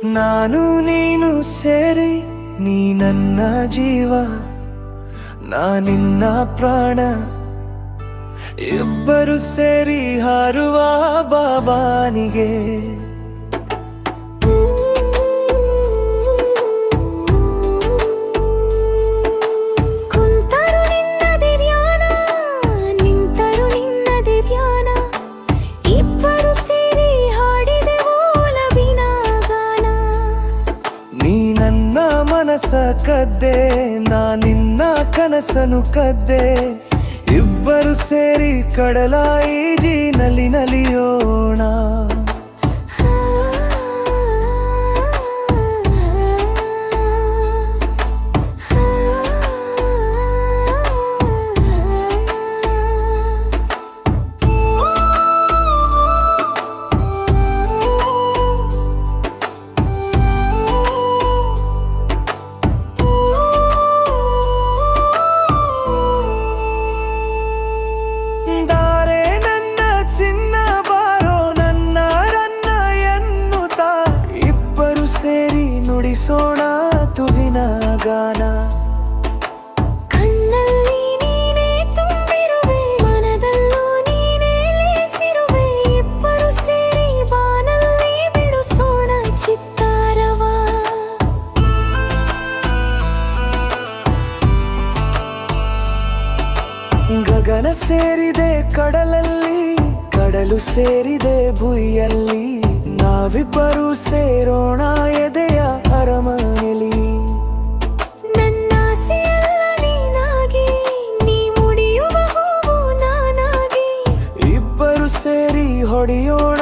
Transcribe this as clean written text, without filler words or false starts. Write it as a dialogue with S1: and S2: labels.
S1: ನಾನು ನೀನು ಸೇರಿ ನೀ ನನ್ನ ಜೀವ, ನಾನಿನ್ನ ಪ್ರಾಣ. ಇಬ್ಬರು ಸೇರಿ ಹಾರುವ ಬಾಬಾನಿಗೆ. ಮನಸ ಕದ್ದೆ ನಾ ನಿನ್ನ ಕನಸನು ಕದ್ದೆ. ಇಬ್ಬರು ಸೇರಿ ಕಡಲ ಈಜಿ ನಲಿಯೋಣ. ನುಡಿಸೋಣ ತುವಿನ ಗಾನ.
S2: ಕಣ್ಣಲ್ಲಿ ನೀನೇ ತುಂಬಿರುವೆ, ಮನದಲ್ಲೂ ನೀನೇ ಲೇಸಿರುವೆ. ಇಬ್ಬರು ಸೇರಿ ಬಾನಲ್ಲಿ ಬಿಡಿಸೋಣ ಚಿತ್ತಾರವ.
S1: ಗಗನ ಸೇರಿದೆ ಕಡಲಲ್ಲಿ, ಕಡಲು ಸೇರಿದೆ ಭುವಿಯಲ್ಲಿ. ನಾವಿಬ್ಬರು ಸೇರೋಣ ಎದೆಯ ಅರಮನೆಯಲ್ಲಿ.
S2: ನನ್ನಾಸೆಯಲ್ಲ ನೀನಾಗಿ, ನೀ ಮುಡಿಯುವ ಹೂವು ನಾನಾಗಿ.
S1: ಇಬ್ಬರು ಸೇರಿ ಹೊಡೆಯೋಣ